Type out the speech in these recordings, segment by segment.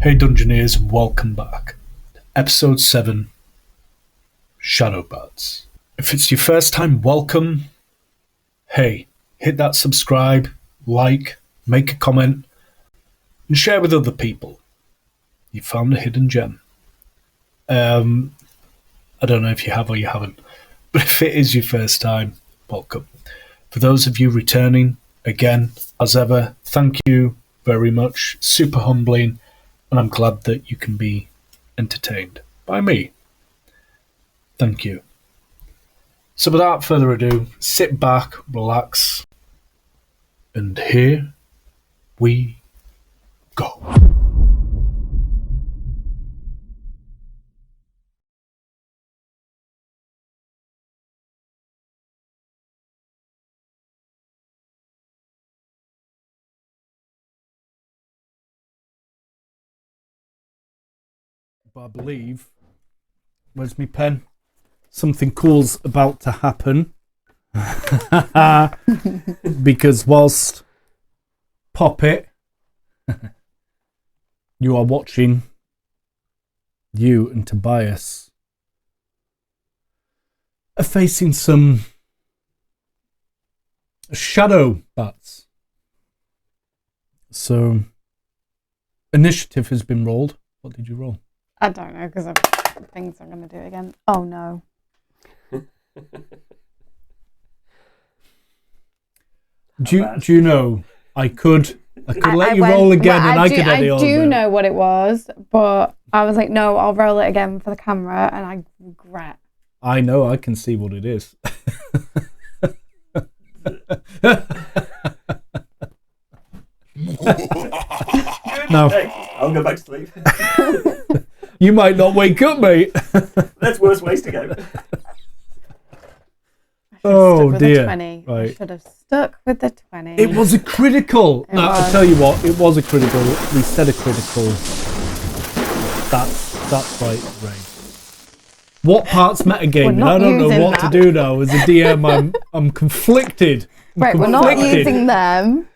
Hey Dungeoneers, welcome back. Episode 7, Shadow Bats. If it's your first time, welcome. Hey, hit that subscribe, like, make a comment, and share with other people. You found a hidden gem. I don't know if you have or you haven't, but if it is your first time, welcome. For those of you returning, again, as ever, thank you very much. Super humbling. And I'm glad that you can be entertained by me. Thank you. So without further ado, sit back, relax, and here we go. But I believe, where's my pen? Something cool's about to happen. Because whilst Poppet, you are watching, you and Tobias are facing some shadow bats. So, initiative has been rolled. What did you roll? I don't know, because things I'm going to do it again. Oh, no. Do you know, I could let you roll again and I could edit over. I do know what it was, but I was like, no, I'll roll it again for the camera, and I regret. I know, I can see what it is. No. Hey, I'll go back to sleep. You might not wake up, mate. That's worse ways to go. Oh dear. Right. Right. I should have stuck with the 20. It was a critical. I'll tell you what, it was a critical. We said a critical. That's right, Ray. What part's metagaming? I don't know what to do now. As a DM, I'm conflicted. Right, we're not using them.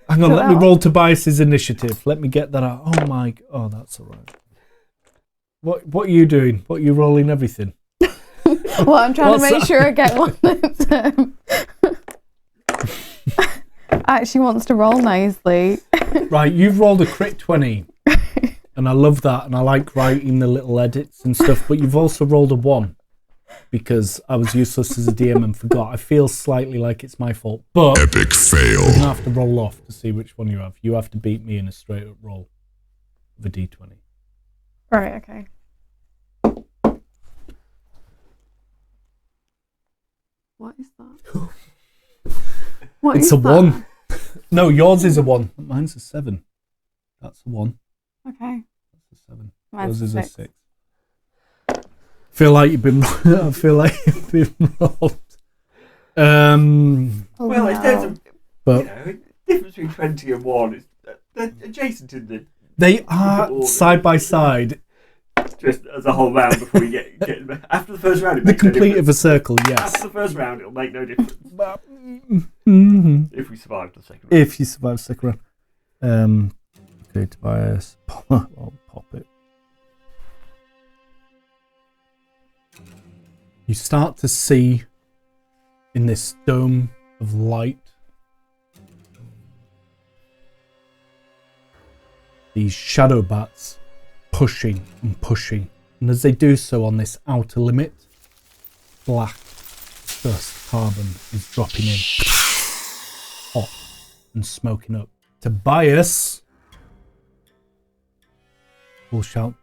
Hang on, let me roll Tobias's initiative. Let me get that out. Oh my, oh, that's all right. What are you doing? What are you rolling everything? Well, I'm trying to make sure I get one that actually wants to roll nicely. Right, you've rolled a crit 20. And I love that, and I like writing the little edits and stuff, but you've also rolled a 1. Because I was useless as a DM and forgot. I feel slightly like it's my fault. But epic fail. You're going to have to roll off to see which one you have. You have to beat me in a straight up roll of a d20. Right, okay. What is that? It's a 1. No, yours is a 1. Mine's a 7. That's a 1. Okay. That's a 7. Mine's yours is 6. a 6. I feel like you've been robbed. Well, it's there's a difference between 20 and 1. They're adjacent in the. They are side by side. Just as a whole round before we get after the first round. It makes the complete no of a circle, yes. After the first round, it'll make no difference. If we survive the second round. If you survive the second round. Okay, Tobias. I'll pop it. You start to see in this dome of light these shadow bats pushing and pushing, and as they do so on this outer limit, black dust carbon is dropping in, hot and smoking up. Tobias will shout,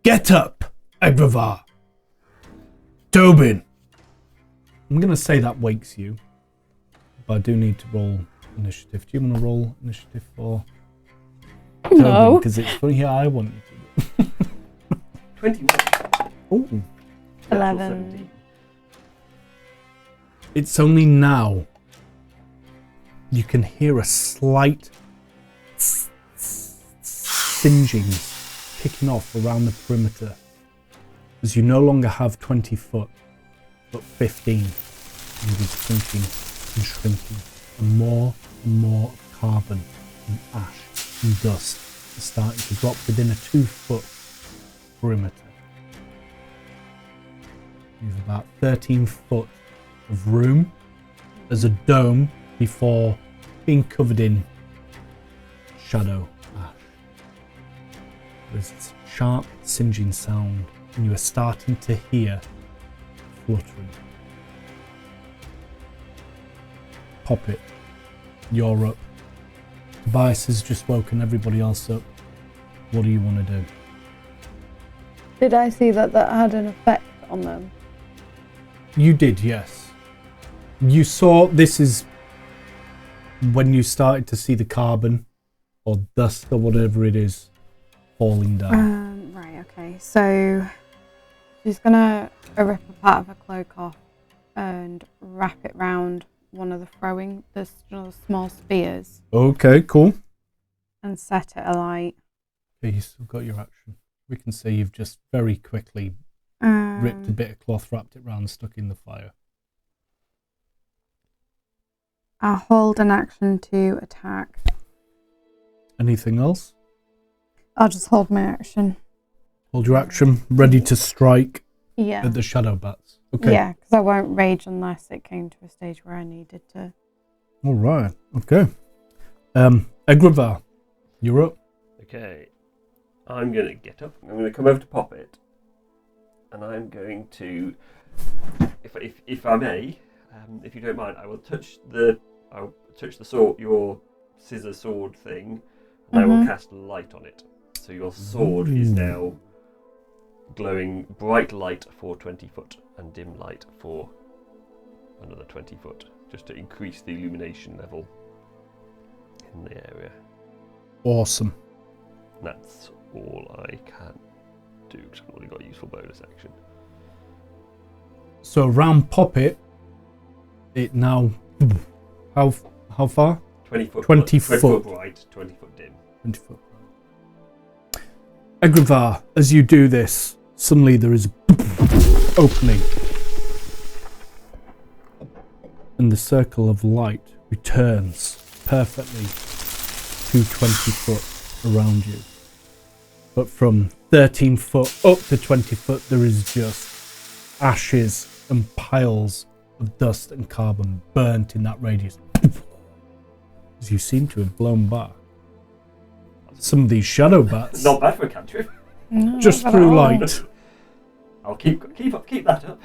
"Get up, Agrava! Tobin!" I'm going to say that wakes you, but I do need to roll initiative. Do you want to roll initiative for Tobin? No. Because it's funny how I want you to do. 21. Oh. 11. It's only now you can hear a slight singeing kicking off around the perimeter as you no longer have 20 foot, but 15. And it is shrinking and shrinking, and more of carbon and ash and dust are starting to drop within a 2-foot perimeter. You have about 13 foot of room as a dome before being covered in shadow ash. There's this sharp singeing sound and you are starting to hear fluttering. Pop it. You're up. Tobias has just woken everybody else up. What do you want to do? Did I see that had an effect on them? You did, yes. You saw, this is when you started to see the carbon or dust or whatever it is falling down. Right, okay. So she's gonna rip a part of her cloak off and wrap it round one of the small spears. Okay, cool. And set it alight. Okay, you still got your action. We can say you've just very quickly ripped a bit of cloth, wrapped it round, stuck in the fire. I'll hold an action to attack. Anything else? I'll just hold my action. Hold your action, ready to strike Yeah. at the shadow bats. Okay. Yeah, because I won't rage unless it came to a stage where I needed to. All right. Okay. Agravar, you're up. Okay. I'm going to get up. I'm going to come over to Poppet. And I'm going to, if I may, if you don't mind, I'll touch the sword, your scissor sword thing, and I will cast light on it. So your sword is now glowing bright light for 20 foot and dim light for another 20 foot, just to increase the illumination level in the area. Awesome. And that's all I can do, because I've already got a useful bonus action. So around Poppet, it now, how far? 20 foot. 20 20 foot. foot bright, 20 foot dim. 20 foot. Agravar, as you do this, suddenly there is a opening. And the circle of light returns perfectly to 20 foot around you. But from 13 foot up to 20 foot, there is just ashes and piles of dust and carbon burnt in that radius. As you seem to have blown back. Some of these shadow bats. Not bad for a cantrip. No, Just not through at all. light. I'll keep that up.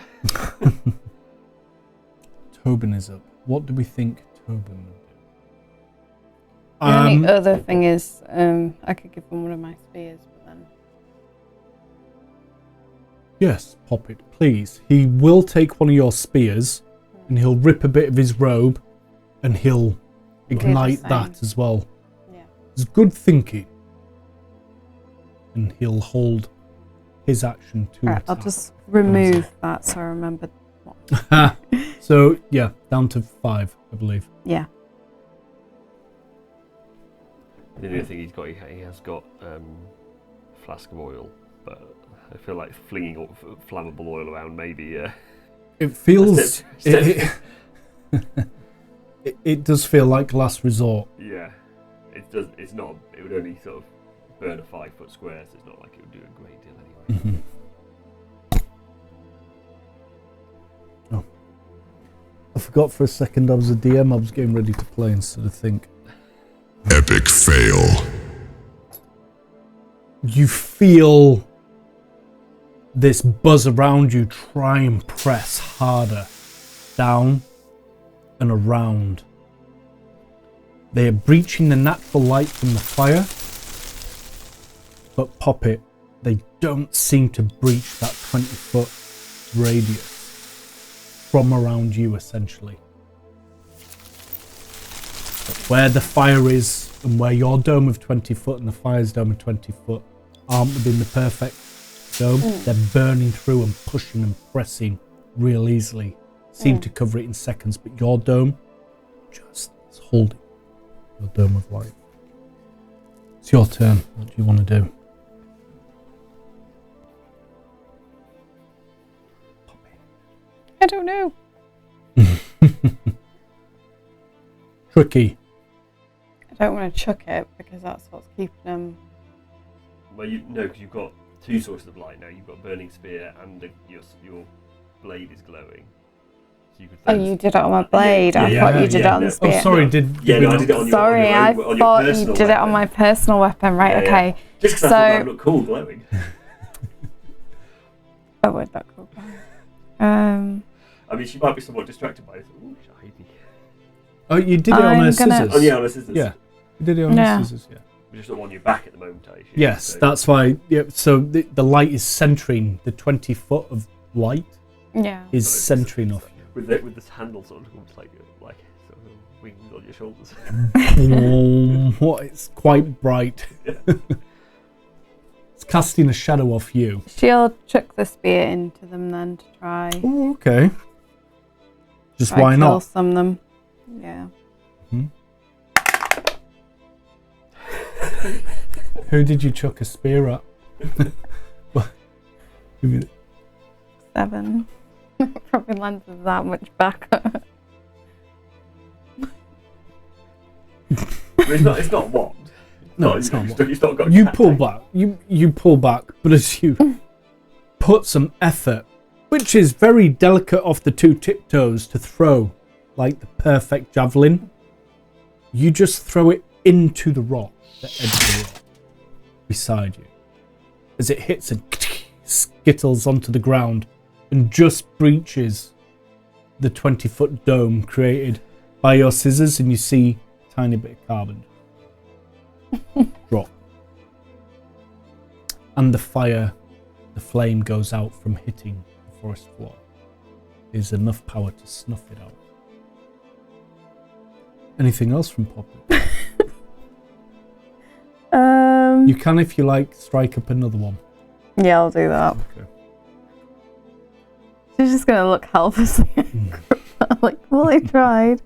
Tobin is up. What do we think Tobin will do? The only other thing is, I could give him one of my spears, but then. Yes, pop it, please. He will take one of your spears and he'll rip a bit of his robe and he'll ignite that as well. Yeah. It's good thinking. And he'll hold his action to Right, I'll just remove that so I remember what. So, yeah, down to 5, I believe. Yeah. The only thing he has got flask of oil, but I feel like flinging flammable oil around maybe. It feels... It does feel like last resort. Yeah, it does. It's not. It would only sort of burn a 5 foot square, so it's not like it would do a great deal anyway. Oh, I forgot for a second I was a DM. I was getting ready to play instead of think. Epic fail. You feel this buzz around you try and press harder down and around. They are breaching the natural light from the fire, but pop it, they don't seem to breach that 20 foot radius from around you essentially. But where the fire is and where your dome of 20 foot and the fire's dome of 20 foot aren't within the perfect dome, they're burning through and pushing and pressing real easily. Seem to cover it in seconds, but your dome just is holding your dome of light. It's your turn. What do you want to do? I don't know. Tricky. I don't want to chuck it because that's what's keeping them Well, no, because you've got two sources of light now. You've got burning spear and your blade is glowing. So you could. Oh, you did it on my blade. I thought you did it on the spear. Oh, sorry. No. Did I we did not? it on your. Sorry, I thought you did it on my weapon. personal weapon. Right? Yeah, okay. yeah. Just because I thought that would look cool glowing. That would look cool. I mean, she might be somewhat distracted by it. Ooh, shiny. Oh, you did it on her scissors. Oh, yeah, on her scissors. Yeah, you did it on her scissors. Yeah. You're just not on your back at the moment, I assume. Yes, so. that's why. Yeah. So the light is centering. The 20 foot of light is centering off you. With this handle sort of looks like sort of wings on your shoulders. What? It's quite bright. It's casting a shadow off you. She'll chuck the spear into them then to try. Oh, okay. Just try why kill not? some of them. Yeah. Who did you chuck a spear at? What? Give me 7. Probably landed that much back. It's not wand. No, it's not. It's not got You pull back. You pull back, but as you put some effort, which is very delicate off the two tiptoes to throw, like the perfect javelin, you just throw it into the rock, the edge of the rock, beside you. As it hits and skittles onto the ground and just breaches the 20-foot dome created by your scissors, and you see a tiny bit of carbon drop. And the flame goes out from hitting the forest floor. There's enough power to snuff it out. Anything else from Poppy? You can, if you like, strike up another one. Yeah, I'll do that. Okay. She's just gonna look helplessly. Like, well, I tried.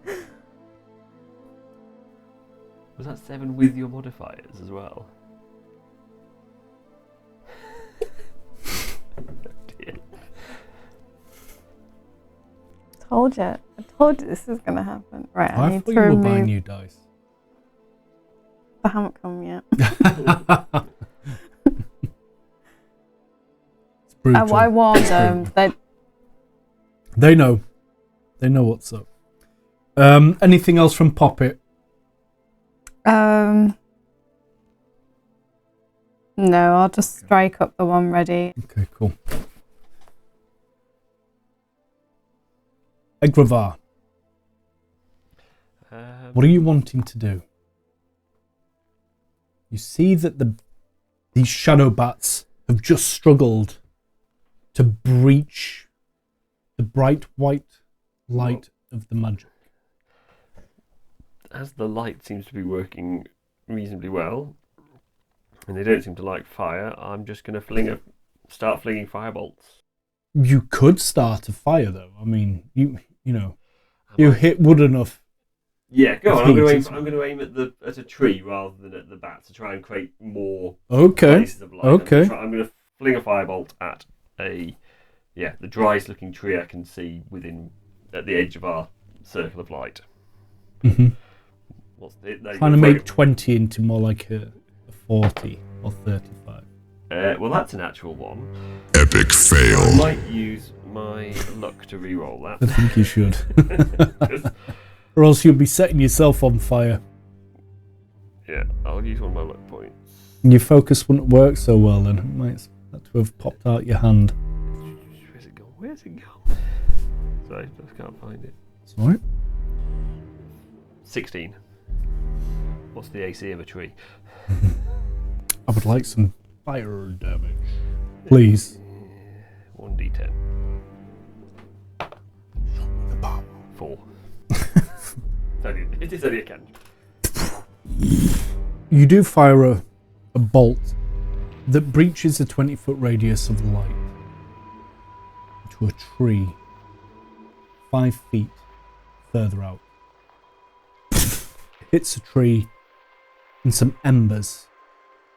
Was that 7 with your modifiers as well? Dear. Told you. I told you this is gonna happen. Right, I I need thought to you were remove. buying new dice. I haven't come yet. It's brutal. I warned them. They know. They know what's up. Anything else from Poppet? No, I'll just strike up the one ready. Okay, cool. Egravar, what are you wanting to do? You see that these shadow bats have just struggled to breach the bright white light of the magic. As the light seems to be working reasonably well, and they don't seem to like fire, I'm just going to start flinging firebolts. You could start a fire, though. I mean, you hit wood enough. Yeah, go on. I'm going to aim at a tree rather than at the bats to try and create more places of light. Okay. I'm going to fling a firebolt at the driest looking tree I can see at the edge of our circle of light. Mm-hmm. Trying to make 20 into more like a 40 or 35. Well, that's an actual one. Epic fail. I might use my luck to re-roll that. I think you should. Or else you'll be setting yourself on fire. Yeah, I'll use one of my luck points. And your focus wouldn't work so well then. It might have to have popped out your hand. Where's it gone? Sorry, I just can't find it. It's alright. 16. What's the AC of a tree? I would like some fire damage. Please. 1d10. 4. It is only a cantrip. You do fire a bolt that breaches a 20-foot radius of light into a tree 5 feet further out. Hits a tree and some embers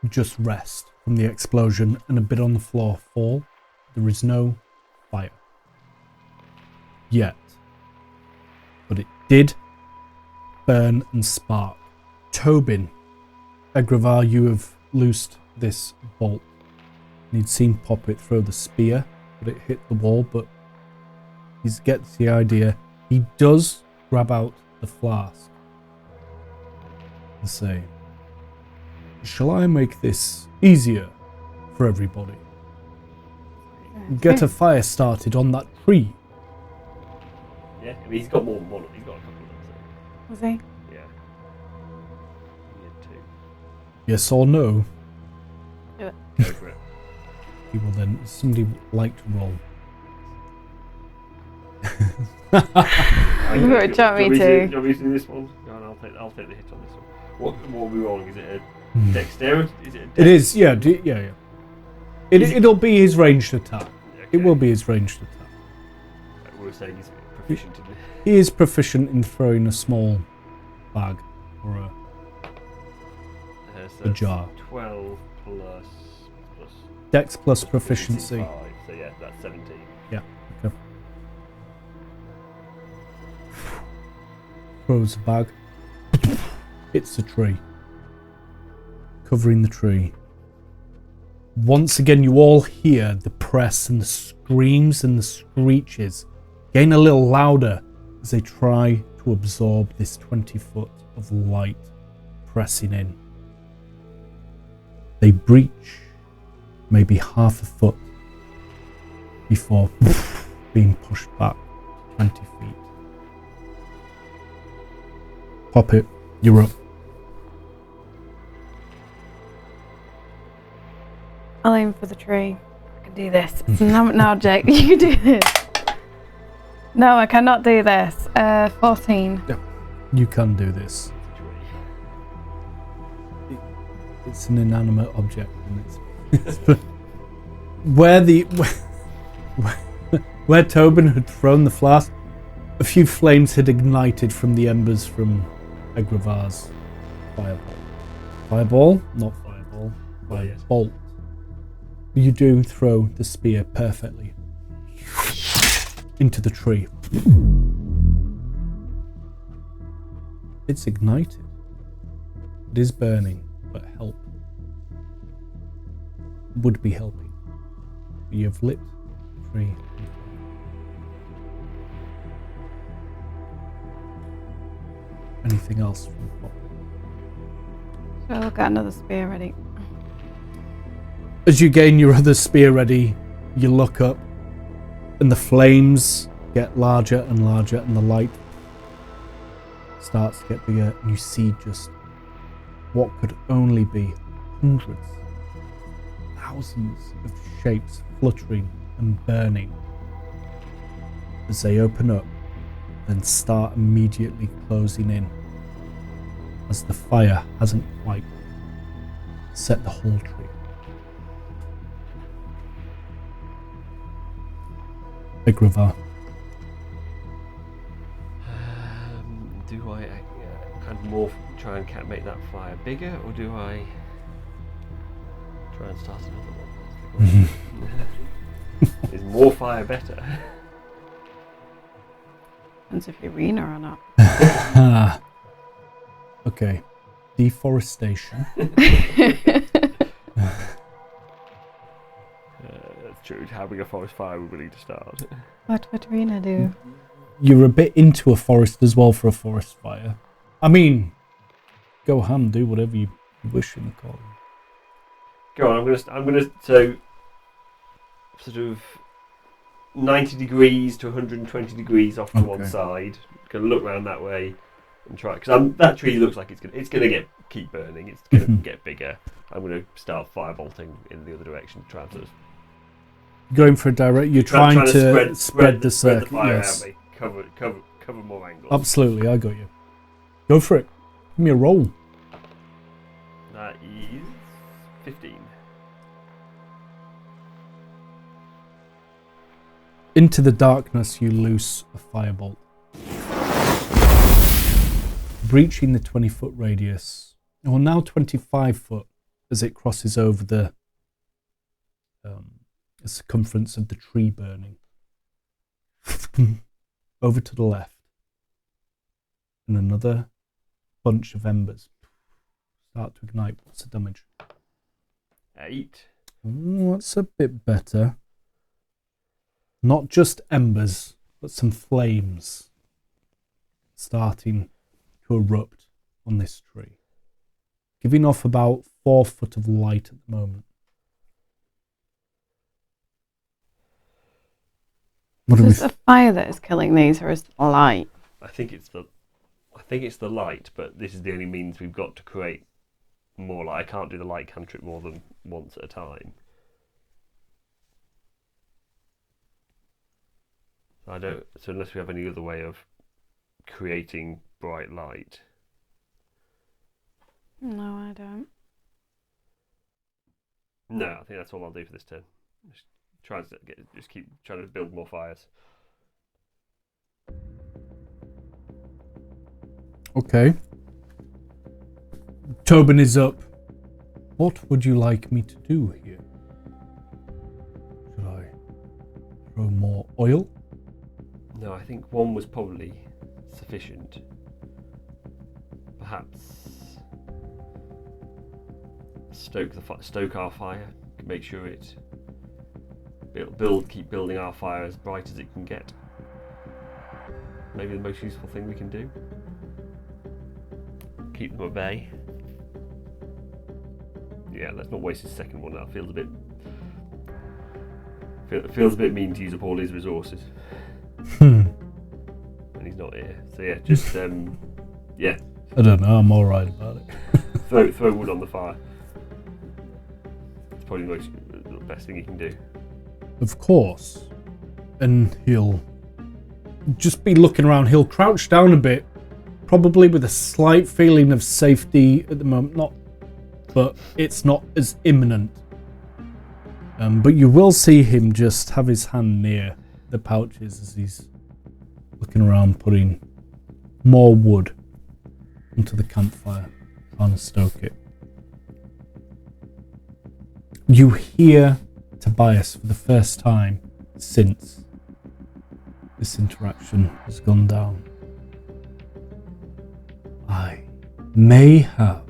just rest from the explosion and a bit on the floor fall. There is no fire yet, but it did burn and spark. Tobin, Egravar, you have loosed this bolt. And he'd seen Poppet throw the spear, but it hit the wall, but he gets the idea. He does grab out the flask and say, shall I make this easier for everybody? Get a fire started on that tree. Yeah, I mean, he's got more than one. He's got a couple of them. So. Was he? Yeah. He had 2. Yes or no? Do it. Go for it. He will then. Somebody would like to roll. Do you want me to? Do you want me to do this one? No, I'll take the hit on this one. What are we rolling? Is it a dexterity? Is it? It is. Yeah. Yeah. It'll be his ranged attack. Okay. It will be his ranged attack. We were saying he's proficient in this. He is proficient in throwing a small bag or a jar. 12 plus Dex plus proficiency. 5, so yeah, that's 17. Yeah. Okay. Throws a bag. Hits a tree. Covering the tree. Once again, you all hear the press and the screams and the screeches gain a little louder as they try to absorb this 20 foot of light pressing in. They breach maybe half a foot before being pushed back 20 feet. Poppet, you're up. I'll aim for the tree. I can do this. No, Jake, you can do this. No, I cannot do this. 14. Yeah, you can do this. It's an inanimate object, and it's where Tobin had thrown the flask, a few flames had ignited from the embers from Egravar's fireball. Fireball? Not fireball. Bolt. You do throw the spear perfectly into the tree. It's ignited. It is burning, but help would be helping. You have lit the tree. Anything else from Pop? So I'll get another spear ready. As you gain your other spear ready, you look up and the flames get larger and larger and the light starts to get bigger and you see just what could only be hundreds, thousands of shapes fluttering and burning as they open up and start immediately closing in as the fire hasn't quite set the whole tree. Egravar. Do I add more, try and make that fire bigger, or do I try and start another one? Is more fire better? Depends if you're arena or not. Okay. Deforestation. That's true. Having a forest fire would need to start. What would arena do? You're a bit into a forest as well for a forest fire. I mean, go ham, do whatever you wish in the call. Go on. I'm gonna so sort of 90 degrees to 120 degrees off to one side. Gonna look around that way and try, because that tree looks like it's gonna keep burning. It's gonna get bigger. I'm gonna start firebolting in the other direction to try and sort of going for a direct. You're trying to spread the fire circle. Yes. Out me. Cover more angles. Absolutely, I got you. Go for it. Give me a roll. That is 15. Into the darkness, you loose a firebolt, breaching the 20-foot radius, or now 25 foot, as it crosses over the circumference of the tree burning. Over to the left, and another bunch of embers start to ignite. What's the damage? 8. Ooh, that's a bit better. Not just embers, but some flames starting to erupt on this tree, giving off about 4 foot of light at the moment. What Is it the fire that is killing these, or is it the light? I think it's the light, but this is the only means we've got to create more light. I can't do the light cantrip more than once at a time. So unless we have any other way of creating bright light. No, I don't. No, I think that's all I'll do for this turn. Just keep trying to build more fires. Okay. Tobin is up. What would you like me to do here? Should I throw more oil? No, I think 1 was probably sufficient. Perhaps stoke our fire. Make sure it keep building our fire as bright as it can get. Maybe the most useful thing we can do. Keep them at bay. Yeah, let's not waste his second one. That feels a bit mean to use up all his resources. And he's not here. So yeah, just yeah. I don't know, I'm alright about it. throw wood on the fire. It's probably the best thing you can do. Of course. And he'll just be looking around. He'll crouch down a bit, probably with a slight feeling of safety at the moment. But it's not as imminent. But you will see him just have his hand near the pouches as he's looking around, putting more wood into the campfire, trying to stoke it. You hear Tobias for the first time since this interaction has gone down. I may have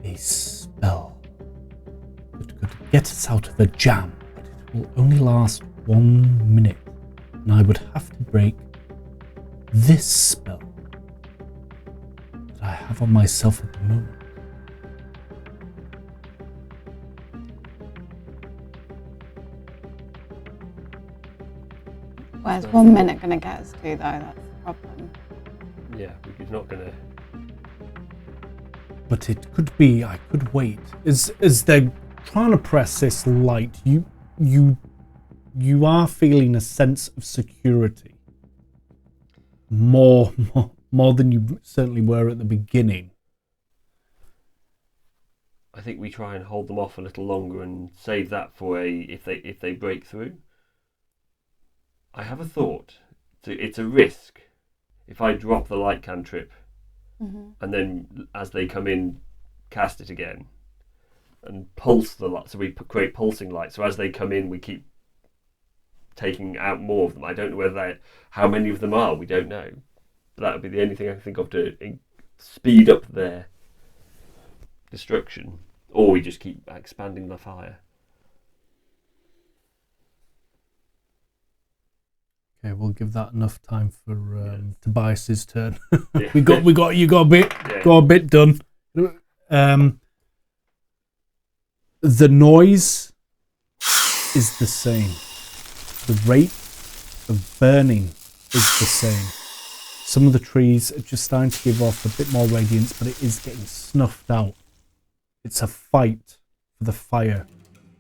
a spell that could get us out of the jam, but it will only last 1 minute, and I would have to break this spell that I have on myself at the moment. Where's 1 minute going to get us to, though? That's the problem. Yeah, he's not gonna. But it could be, I could wait. As they're trying to press this light, you are feeling a sense of security. More than you certainly were at the beginning. I think we try and hold them off a little longer and save that for if they break through. I have a thought. It's a risk. If I drop the light cantrip, and then as they come in, cast it again, and pulse the light, so we create pulsing light. So as they come in, we keep taking out more of them. I don't know how many of them are. We don't know. But that would be the only thing I can think of to speed up their destruction, or we just keep expanding the fire. Okay, we'll give that enough time for Tobias's turn. Yeah. you got a bit done. The noise is the same. The rate of burning is the same. Some of the trees are just starting to give off a bit more radiance, but it is getting snuffed out. It's a fight for the fire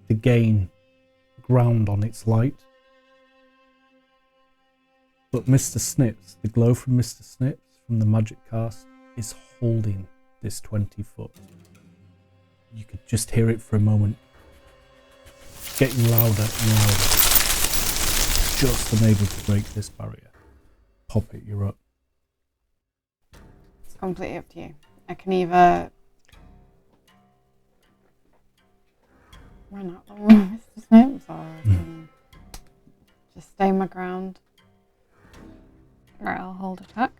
to gain ground on its light. But Mr. Snips, the glow from Mr. Snips from the magic cast, is holding this 20 foot. You could just hear it for a moment, getting louder and louder. Just unable to break this barrier. Pop it, you're up. It's completely up to you. I can either run out the room, Mr. Snips, or I can just stay my ground. Right, I'll hold attack.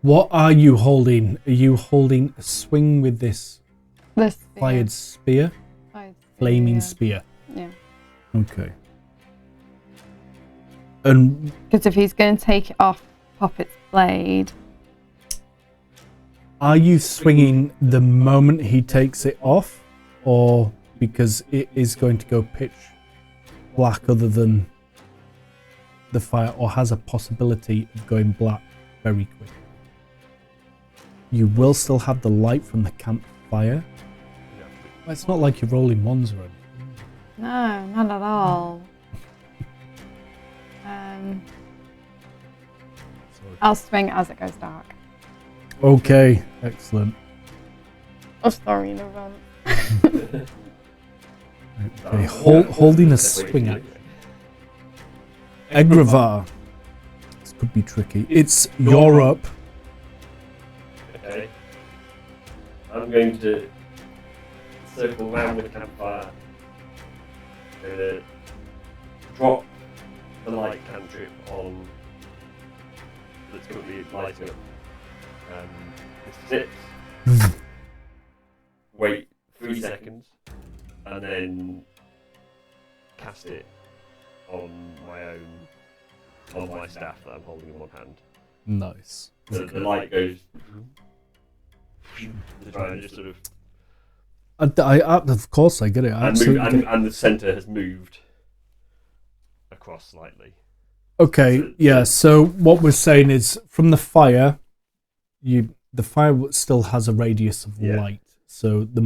What are you holding? Are you holding a swing with this The spear. fired spear? Fired spear, Flaming yeah. spear. Yeah. Okay. And Because if he's going to take it off Poppet's blade, are you swinging the moment he takes it off, or because it is going to go pitch black other than the fire, or has a possibility of going black very quickly? You will still have the light from the campfire. Well, it's not like you're rolling ones or anything. no, not at all. I'll swing as it goes dark. Okay, excellent. Oh, sorry in advance. Okay, holding a swing at Egravar. This could be tricky. It's you're up. Okay. I'm going to circle around the campfire. I'm going to drop the light cantrip on that's currently lighting up. Sit. Wait 3 seconds, and then cast it on my staff that I'm holding in one hand. Nice. So the light goes to try and just sort of. Of course, I get it. I absolutely get it. And the centre has moved across slightly. Okay, yeah. So what we're saying is, from the fire, the fire still has a radius of light. So the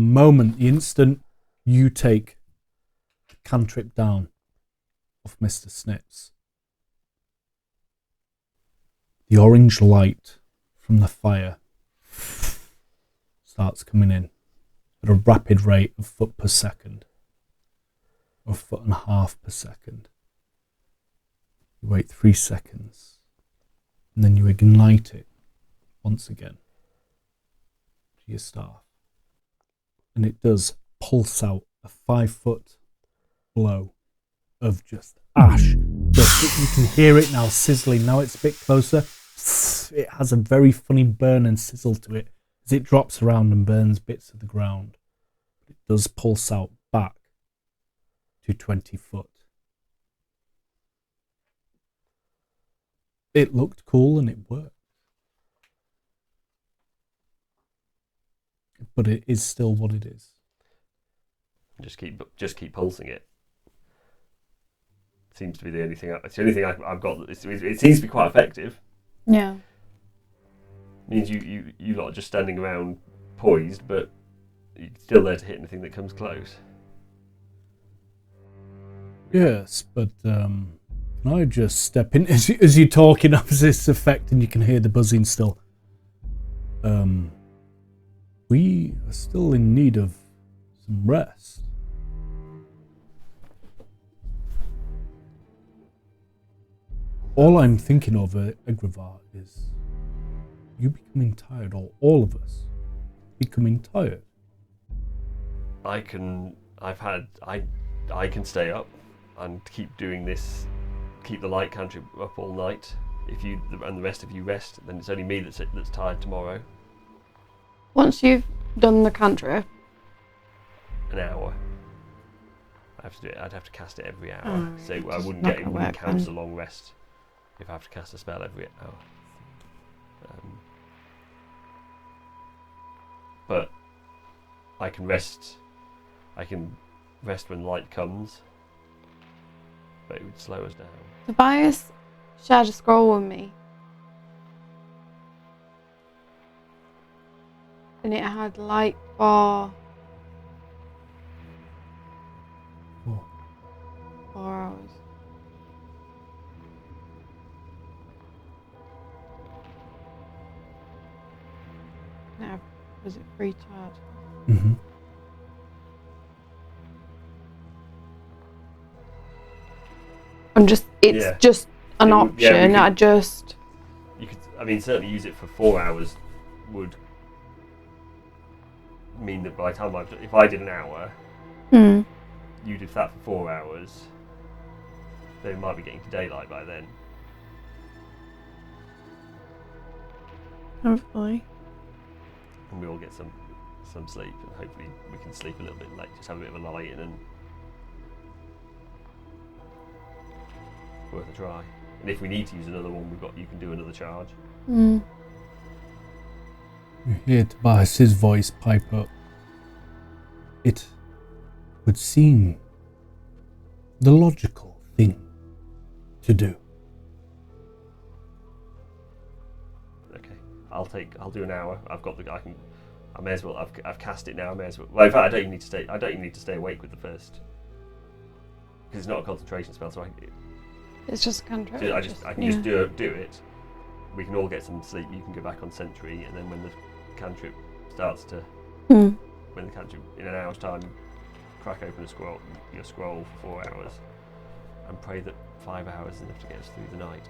instant you take the cantrip down off Mr. Snips, the orange light from the fire starts coming in at a rapid rate of foot per second, or 1.5 feet per second. You wait 3 seconds, and then you ignite it once again to your staff. And it does pulse out a 5-foot blow of just ash. You can hear it now sizzling. Now it's a bit closer. It has a very funny burn and sizzle to it as it drops around and burns bits of the ground. It does pulse out back to 20 foot. It looked cool and it worked. But it is still what it is. Just keep pulsing it. Seems to be the only thing. It's the only thing I've got. It seems to be quite effective. Yeah. Means you lot are just standing around poised, but you're still there to hit anything that comes close. Yes, but can I just step in as you're talking? Has this effect, and you can hear the buzzing still. We are still in need of some rest. All I'm thinking of, Egravar, is you becoming tired, or all of us becoming tired. I can stay up and keep doing this, keep the light cantrip up all night. If you and the rest of you rest, then it's only me that's tired tomorrow. Once you've done the cantrip, An hour. I have to do it. I'd have to cast it every hour, Oh, so I just wouldn't not get it. gonna Wouldn't work count as a then. long rest if I have to cast a spell every hour. But I can rest. I can rest when light comes, but it would slow us down. Tobias shared a scroll with me. And it had light for Oh. 4 hours. Now, was it free charge? Mm-hmm. It's just an option. I just. You could. I mean, certainly use it for 4 hours would mean that by the time if I did an hour, you did that for 4 hours. They might be getting to daylight by then. Hopefully. And we all get some some sleep, and hopefully we can sleep a little bit late. Just have a bit of a lie in and worth a try. And if we need to use another one, you can do another charge. Mm. You hear Tobias's voice pipe up. It would seem the logical thing to do. Okay, I'll do an hour. I may as well. I've cast it now. I may as well. Well, in fact, I don't even need to stay awake with the first, because it's not a concentration spell. So It's just a cantrip. I can just do it. We can all get some sleep. You can go back on sentry, and then when the cantrip starts to, when the cantrip in an hour's time, crack open your scroll for 4 hours, and pray that 5 hours is enough to get us through the night.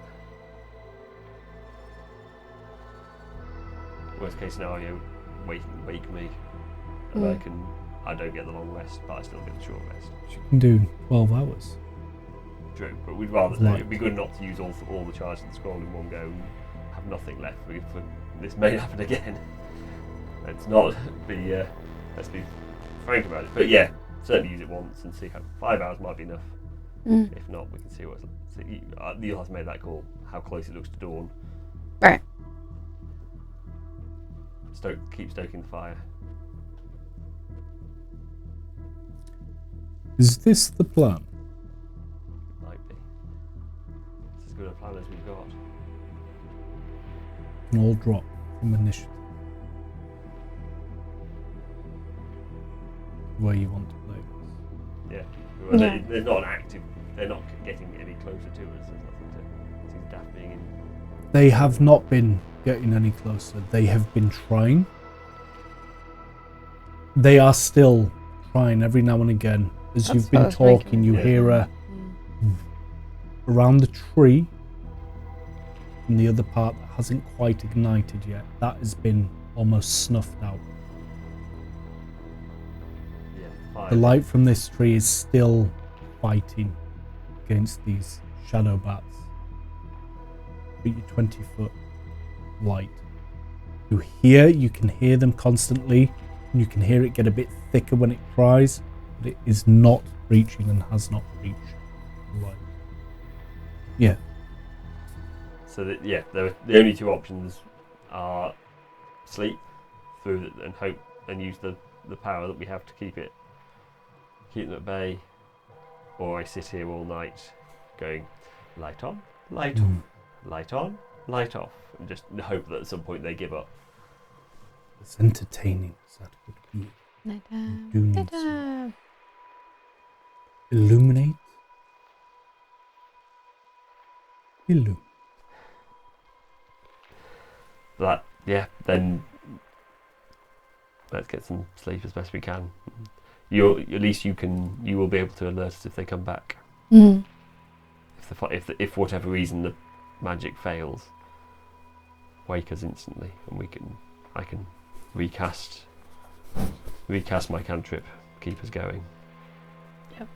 Worst case scenario, wake me, and I don't get the long rest, but I still get the short rest. You can do 12 hours. True, but we'd rather Right. it'd be good not to use all the charges of the scroll in one go and have nothing left for this may happen again. Let's not be let's be frank about it. But yeah, certainly use it once and see how 5 hours might be enough. If not, we can see what's. So you'll have to make that call. How close it looks to dawn. Right. Keep stoking the fire. Is this the plan? Might be. It's as good a plan as we've got. An all drop from initiative. Where you want to play this. Yeah. Well, Yeah. they're not an active. They're not getting any closer to us. There's nothing to. Seems daft being in. They have not been getting any closer. They have been trying. They are still trying every now and again. As That's you've been what I was thinking. talking, you Yeah. hear around the tree in the other part that hasn't quite ignited yet. That has been almost snuffed out. Yeah. Fire. The light from this tree is still fighting against these shadow bats. But your 20-foot light. You can hear them constantly, and you can hear it get a bit thicker when it cries, but it is not reaching and has not reached the light. Yeah. So the only two options are sleep through and hope and use the power that we have to keep them at bay, or I sit here all night going light on, light on, light on, light off, and just hope that at some point they give up. As entertaining as that would be. Nighttime. Do need Nighttime. Illuminate. Then let's get some sleep as best we can. At least you will be able to alert us if they come back. If for whatever reason the magic fails, wake us instantly, and I can recast my cantrip, keep us going. Yep.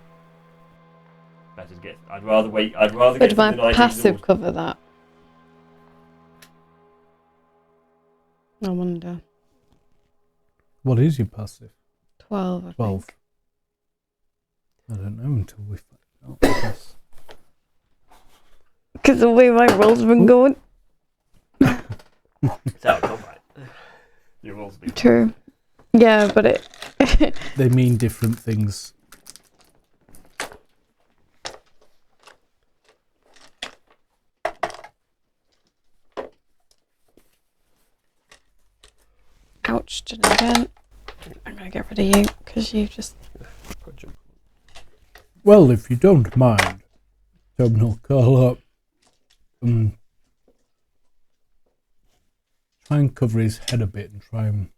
Better to get. I'd rather get Would to my the night passive exhaust- cover that? I wonder. What is your passive? 12, I 12. think. I don't know until we find out. I guess. Because the way my rolls have been going. It's out of combat. Your rolls be True. Yeah, but it... They mean different things. Ouch, did it again. I'm going to get rid of you, because you just... Well, if you don't mind, Tobin will curl up and try and cover his head a bit and try and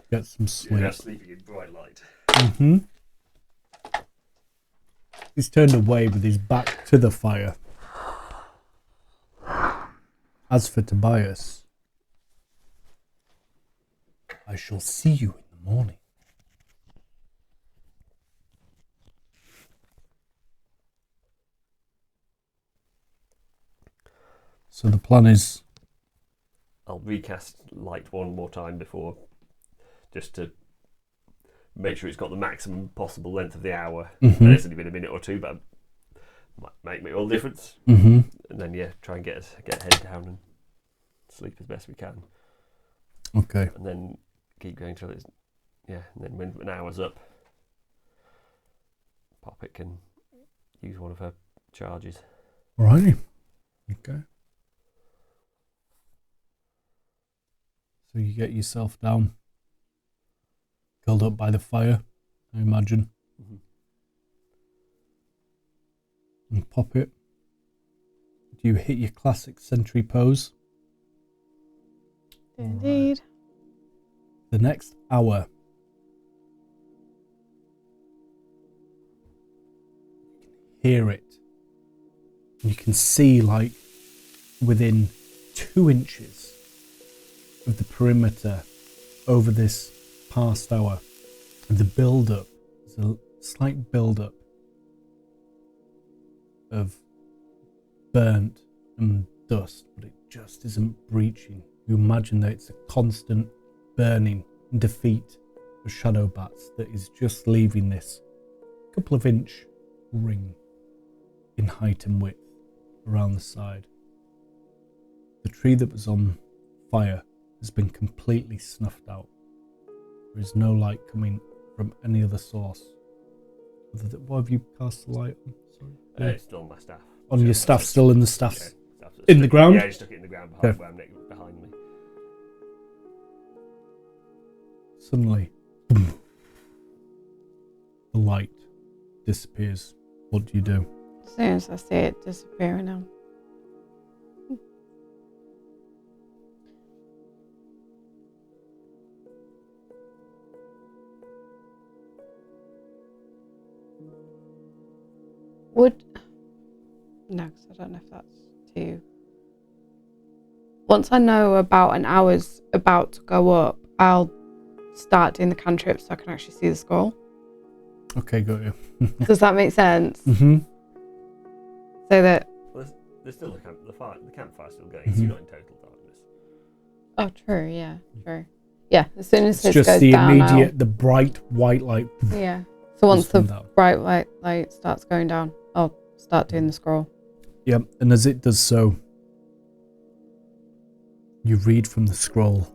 get some sleep. You're sleeping in bright light. He's turned away with his back to the fire. As for Tobias, I shall see you in the morning. So the plan is... I'll recast light one more time before just to make sure it's got the maximum possible length of the hour. Mm-hmm. And it's only been a minute or two, but might make all the difference. Mm-hmm. And then try and get head down and sleep as best we can. Okay. And then keep going till it's and then when an hour's up, Poppet can use one of her charges. Alrighty. Okay. So you get yourself down, curled up by the fire, I imagine. Mm-hmm. And Poppet, do you hit your classic sentry pose? Indeed. The next hour, you can hear it. You can see, like, within 2 inches of the perimeter over this past hour, and the build-up, there's a slight build-up of burnt and dust, but it just isn't breaching. You imagine that it's a constant burning and defeat of shadow bats that is just leaving this couple of inch ring in height and width around the side. The tree that was on fire has been completely snuffed out. There is no light coming from any other source. What have you cast the light on? Sorry. It's still on my staff. On your staff, still in the staff's Staff's in the ground? Yeah, I just stuck it in the ground behind, Okay. where I'm behind me. Suddenly, boom, the light disappears. What do you do? As soon as I see it disappearing now. No, because I don't know if that's too... Once I know about an hour's about to go up, I'll start doing the cantrip so I can actually see the scroll. Okay, got you. Does that make sense? Mm-hmm. So that... Well, there's still the campfire's still going, so you're not in total darkness. Oh, true, yeah, true. Yeah, as soon as It's his just goes the down, immediate, the bright white light. yeah. So once the come down. bright white light starts going down, I'll start doing the scroll. Yep, and as it does so, you read from the scroll.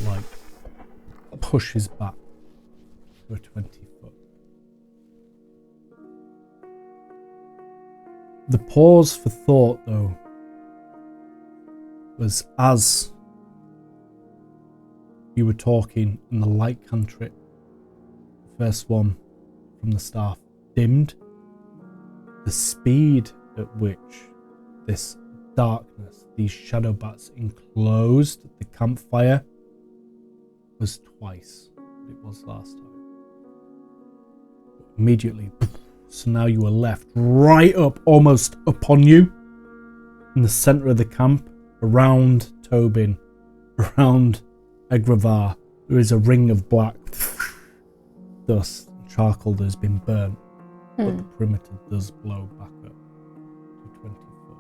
Light pushes back to a 20 foot. The pause for thought, though, was as you were talking and the light cantrip, the first one from the staff, dimmed. The speed at which this darkness, these shadow bats enclosed the campfire, was twice what it was last time. Immediately, so now you are left right up, almost upon you, in the centre of the camp, around Tobin, around Egravar. There is a ring of black dust, charcoal that has been burnt, but the perimeter does blow back up to 20 foot.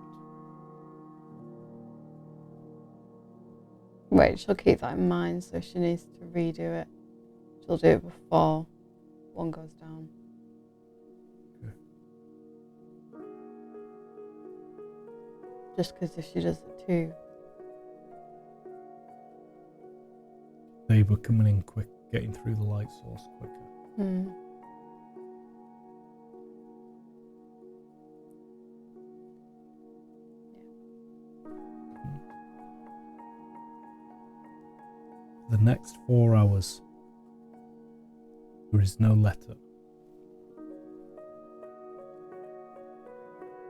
Wait, she'll keep that in mind, so if she needs to redo it, she'll do it before one goes down. Okay. Just because if she does it too. They were coming in quick, getting through the light source quicker. The next 4 hours, there is no letter.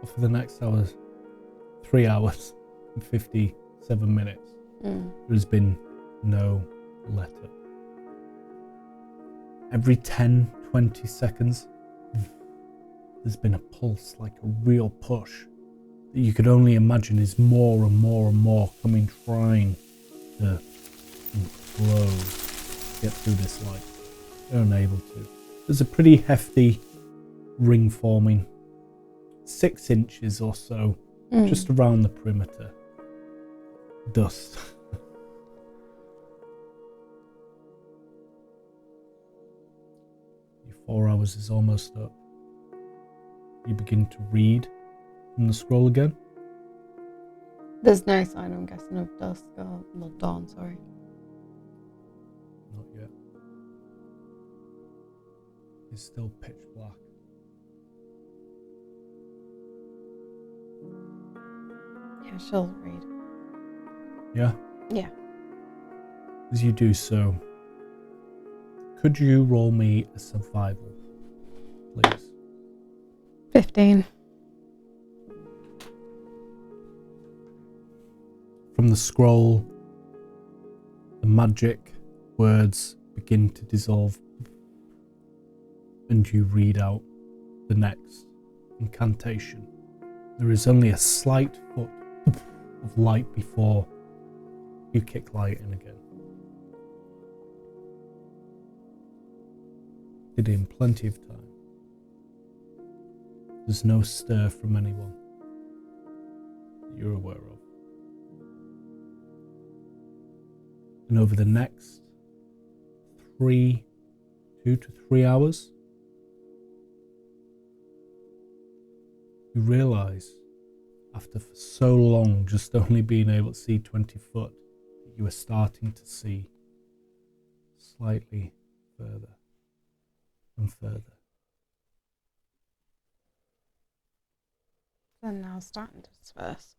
For the next hours, 3 hours and 57 minutes, there has been no letter. Every 10-20 seconds, there's been a pulse, like a real push that you could only imagine is more and more and more coming, trying to flow, get through this light. They're unable to. There's a pretty hefty ring forming, 6 inches or so, just around the perimeter. Dust. Your 4 hours is almost up. You begin to read from the scroll again. There's no sign, I'm guessing, of dusk or not dawn, sorry. Not yet. It's still pitch black. Yeah, she'll read. Yeah? Yeah. As you do so, could you roll me a survival, please? 15. From the scroll, the magic words begin to dissolve, and you read out the next incantation. There is only a slight foot of light before you kick light in again. Did it in plenty of time. There's no stir from anyone that you're aware of. And over the next 2 to 3 hours, you realise, after for so long just only being able to see 20 foot, that you are starting to see slightly further and further. Then now starting to disperse.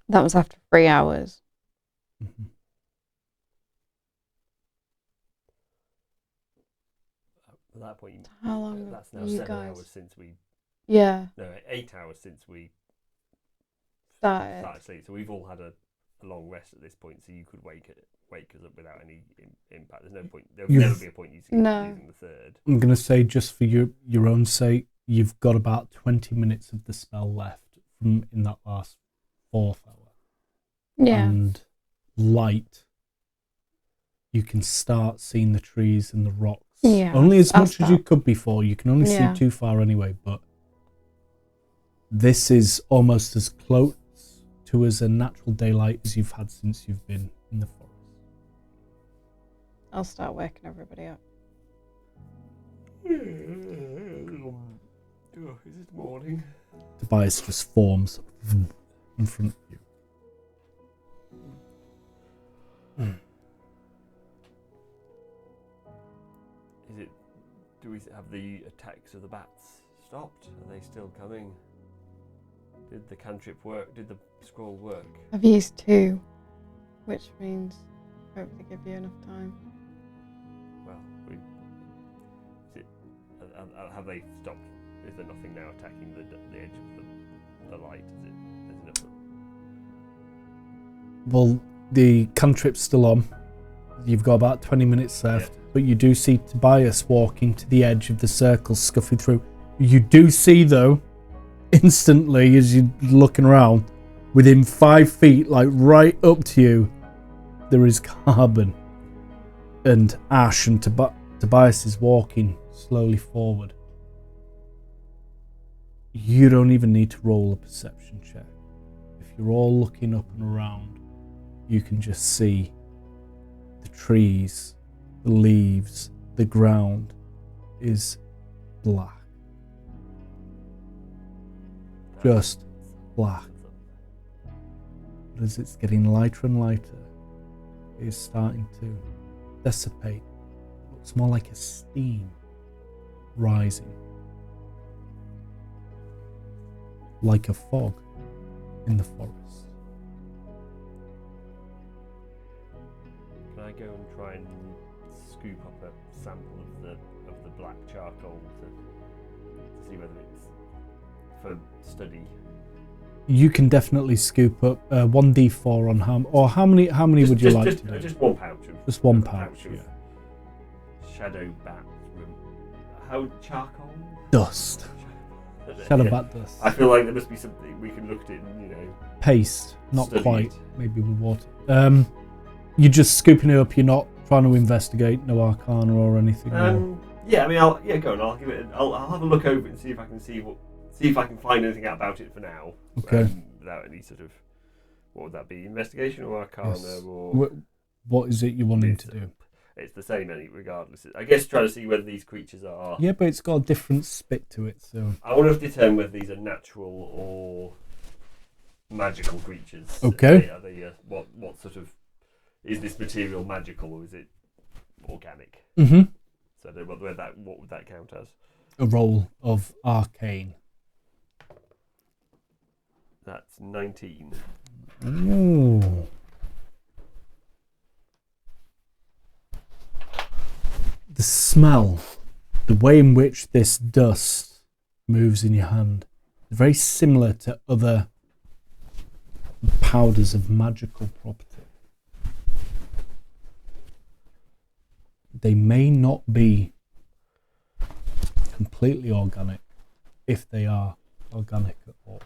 That was after 3 hours. Mm-hmm. At that point, How long that's have now you 7 guys? hours since we. Yeah, No, 8 hours since we started. sleep. So we've all had a long rest at this point. So you could wake us up without any impact. There's no point. There would never be a point using the third. I'm going to say, just for your own sake, you've got about 20 minutes of the spell left from in that last 4th hour. Yeah. And light, you can start seeing the trees and the rocks. Yeah, only as I'll much as you start. could before. You can only see too far anyway, but this is almost as close to as a natural daylight as you've had since you've been in the forest. I'll start waking everybody up. Is it morning? Tobias just forms in front of you. Do we have the attacks of the bats stopped? Are they still coming? Did the cantrip work? Did the scroll work? I've used 2, which means hopefully give you enough time. Well, have they stopped? Is there nothing now attacking the edge of the light? Is it? There's enough. Well, the cantrip's still on. You've got about 20 minutes left, but you do see Tobias walking to the edge of the circle, scuffing through. You do see, though, instantly, as you're looking around, within 5 feet, like right up to you, there is Carbon and Ash, and Tobias is walking slowly forward. You don't even need to roll a perception check. If you're all looking up and around, you can just see the trees, the leaves, the ground is black. Just black. But as it's getting lighter and lighter, it is starting to dissipate. It looks more like a steam rising, like a fog in the forest. Can I go and try and scoop up a sample of the black charcoal to see whether it's for study? You can definitely scoop up 1d4 on how many would you like to do? Just 1 pouch. Just 1 pouch, yeah. Shadow bat. How charcoal? Dust. Shadow bat dust. I feel like there must be something we can look at it and, Paste, not study quite. it. Maybe with water. You're just scooping it up. You're not trying to investigate, no arcana or anything. No, Yeah, I mean, go on. I'll give it. I'll have a look over it and see if I can see if I can find anything out about it for now. Okay. Without any sort of, what would that be? Investigation or Arcana Yes. or What is it you're wanting to do? It's the same, regardless. I guess trying to see whether these creatures are. Yeah, but it's got a different spit to it, so. I want to determine whether these are natural or magical creatures. Okay. Are they what sort of, is this material magical or is it organic? Mm-hmm. So what would that count as? A roll of arcane. That's 19. Ooh. The smell, the way in which this dust moves in your hand, is very similar to other powders of magical property. They may not be completely organic, if they are organic at all.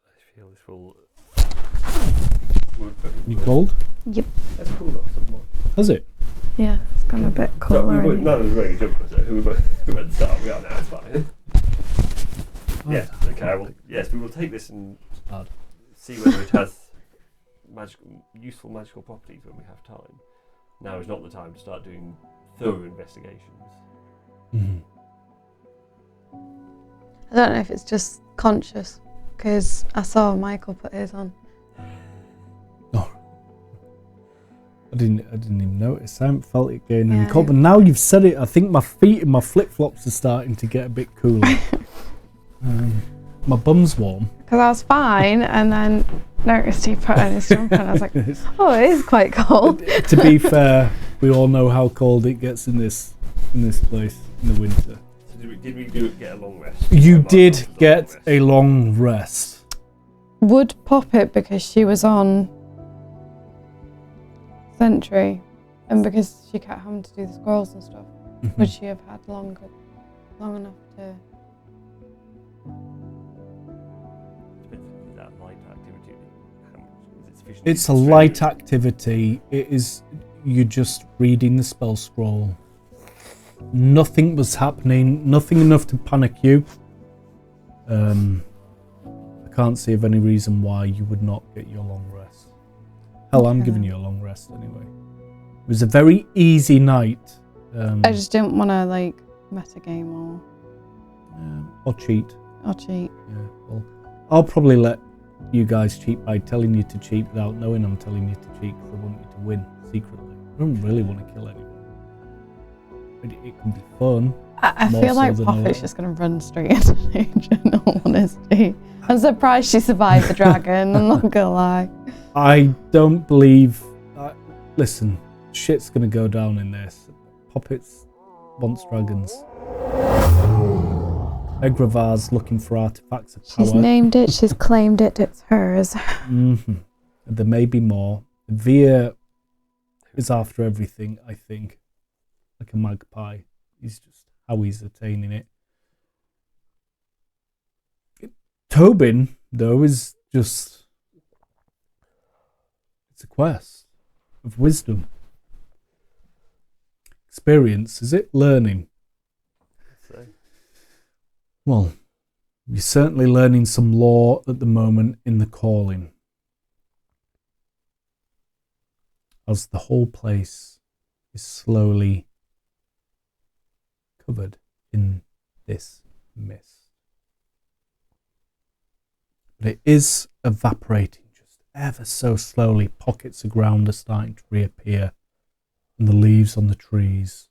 I feel this will. You cold? Yep. That's cool off some more. Has it? Yeah, it's gone a bit So cooler. none of us wearing a jumper, so who at the start? We are now, it's fine. Yeah, okay, yes, we will take this and see whether it has useful magical properties when we have time. Now is not the time to start doing thorough investigations. Mm-hmm. I don't know if it's just conscious, because I saw Michael put his on. Oh. I didn't even notice. I haven't felt it getting any Yeah. cold, but now you've said it, I think my feet and my flip-flops are starting to get a bit cooler. My bum's warm. Because I was fine, and then noticed he put on his jumper, and I was like, oh, it is quite cold. To be fair, we all know how cold it gets in this place in the winter. So did we get a long rest? You did get a long rest. Would Poppet, because she was on sentry, and because she kept having to do the squirrels and stuff, would she have had long enough to... Is that light activity? How much is it sufficient? It's a light activity. It is, you're just reading the spell scroll. Nothing was happening, nothing enough to panic you. I can't see of any reason why you would not get your long rest. Hell, I'm giving you a long rest anyway. It was a very easy night. I just didn't want to, like, metagame or cheat. or cheat. Yeah, well, I'll probably let you guys cheat by telling you to cheat without knowing I'm telling you to cheat because I want you to win secretly. I don't really want to kill anyone. It can be fun. I More feel so like than Poppet's just going to run straight into danger, in all honesty. I'm surprised she survived the dragon, I'm not going to lie. I don't believe... listen, shit's going to go down in this. Poppets wants dragons. Egravar's looking for artifacts of power. She's named it, she's claimed it, it's hers. Mm-hmm. There may be more. Via is after everything, I think. Like a magpie. He's just how he's attaining it. Tobin, though, is just... It's a quest of wisdom. Experience, is it? Learning. So. Well, you're certainly learning some lore at the moment in the calling. As the whole place is slowly covered in this mist. But it is evaporating just ever so slowly. Pockets of ground are starting to reappear, and the leaves on the trees,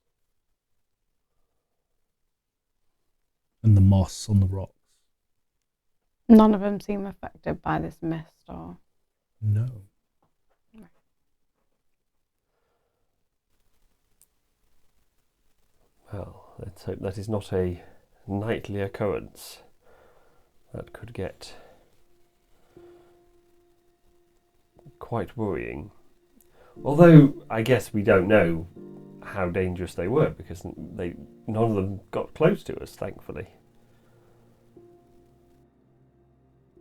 and the moss on the rocks. None of them seem affected by this mist, or... No. Well, let's hope that is not a nightly occurrence. That could get quite worrying. Although, I guess we don't know how dangerous they were because none of them got close to us, thankfully.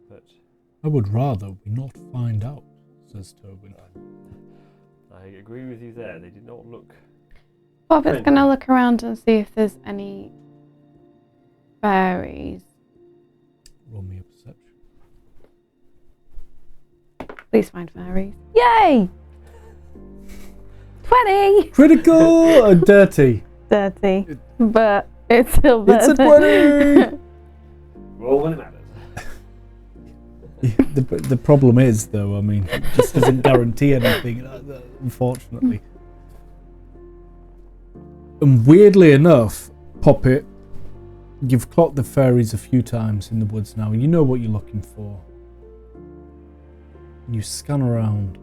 But I would rather we not find out, says Tobin. I agree with you there. They did not look. Bobbitt's going to look around and see if there's any fairies. Roll me a perception. Please find fairies. Yay! 20! Critical and dirty. Dirty. But it's still better. It's a 20! Roll when it matters. The problem is, though, I mean, it just doesn't guarantee anything, unfortunately. And weirdly enough, Poppet, you've clocked the fairies a few times in the woods now, and you know what you're looking for. You scan around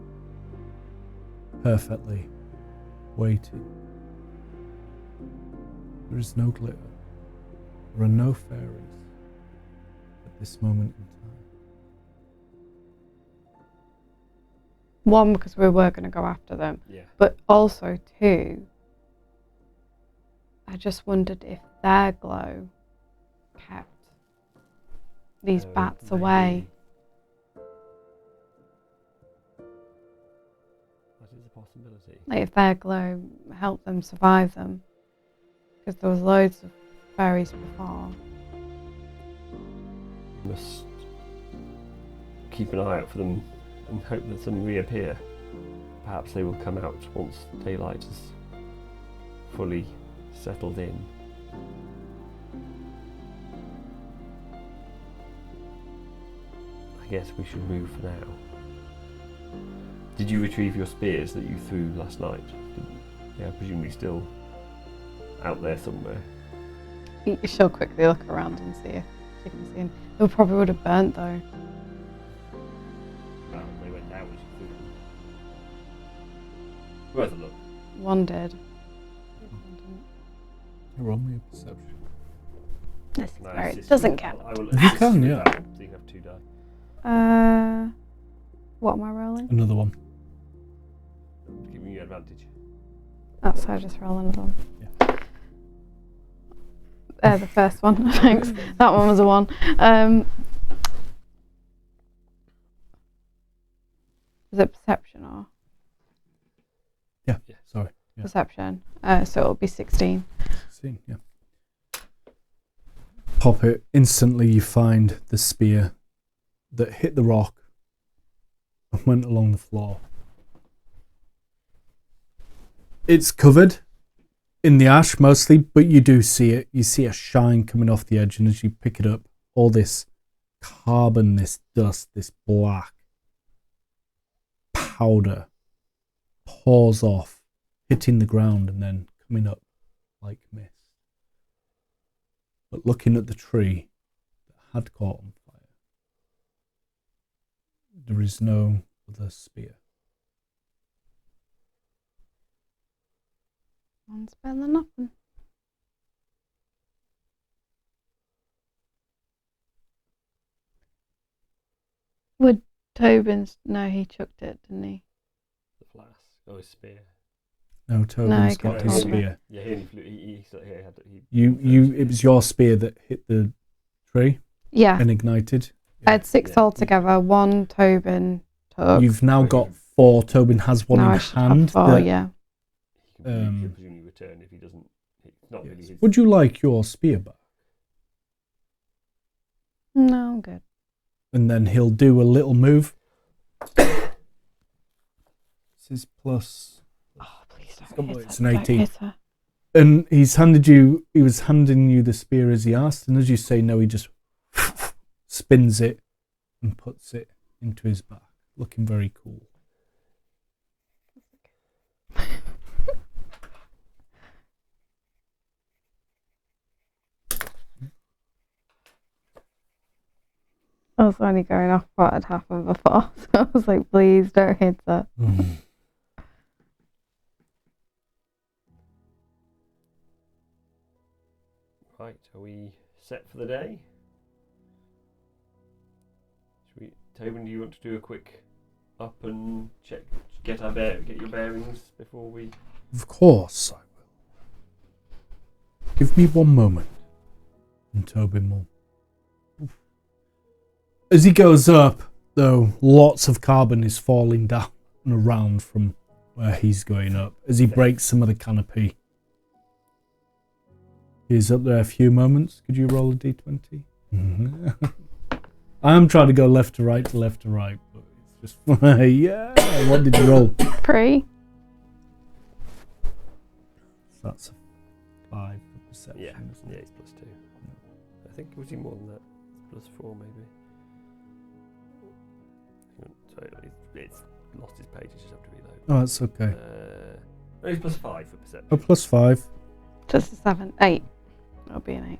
perfectly, waiting. There is no glitter. There are no fairies at this moment in time. One, because we were going to go after them. Yeah. But also, two, I just wondered if their glow kept these bats away. That is a possibility. Like if their glow helped them survive them. Because there was loads of fairies before. You must keep an eye out for them and hope that some reappear. Perhaps they will come out once daylight is fully settled in. I guess we should move for now. Did you retrieve your spears that you threw last night? Yeah, presumably still out there somewhere. She'll quickly look around and see if she can see them. They probably would have burnt though. Well, they went down as you threw them. Worth a look. One did. Roll me a perception. This is No, very, it's it just- doesn't count. I will You can, with yeah. that one, so you can have 2 die. What am I rolling? Another one. Giving you advantage. Oh, so I just roll another one. Yeah. The first one, thanks. That one was a 1. Is it perception or? Yeah, sorry. Yeah. Perception. So it'll be 16. 16, yeah. Pop it. Instantly you find the spear that hit the rock and went along the floor. It's covered in the ash mostly, but you do see it. You see a shine coming off the edge, and as you pick it up, all this carbon, this dust, this black powder pours off, hitting the ground and then coming up like mist. But looking at the tree that had caught on fire, there is no other spear. One's better than nothing. Would Tobin's? No, he chucked it, didn't he? The flask. Oh, his spear. No, Tobin's he got got his Tobin. spear. Yeah, he only flew. He had. It was your spear that hit the tree Yeah. and ignited. I had 6 Yeah. altogether. 1 Tobin took. You've now got 4. Tobin has one now in I should hand. have 4, that- yeah. He can presumably return if he doesn't. It's not really Yes. his. Would you like your spear back? No, I'm good. And then he'll do a little move. This is plus. Oh, please It's don't hit it's her. an Don't 18. hit her. And he was handing you the spear as he asked, and as you say no, he just spins it and puts it into his back, looking very cool. I was only going off what had happened before, so I was like, please don't hit her. Right, are we set for the day? Tobin, do you want to do a quick up and check, get your bearings before we? Of course I will. Give me one moment. And Tobin will. As he goes up, though, lots of carbon is falling down and around from where he's going up as he breaks some of the canopy. He's up there a few moments. Could you roll a d20? I am trying to go left to right, but it's just yeah. What did you roll? 3. So that's a 5 for perception. Yeah, isn't it? it's +2. I think it was even more than that. It's +4 maybe. Hang on, sorry, it's lost his page. Just have to reload. Oh, that's okay. No, it's +5 for perception. Oh, +5. Just a 7. 8. That'll be an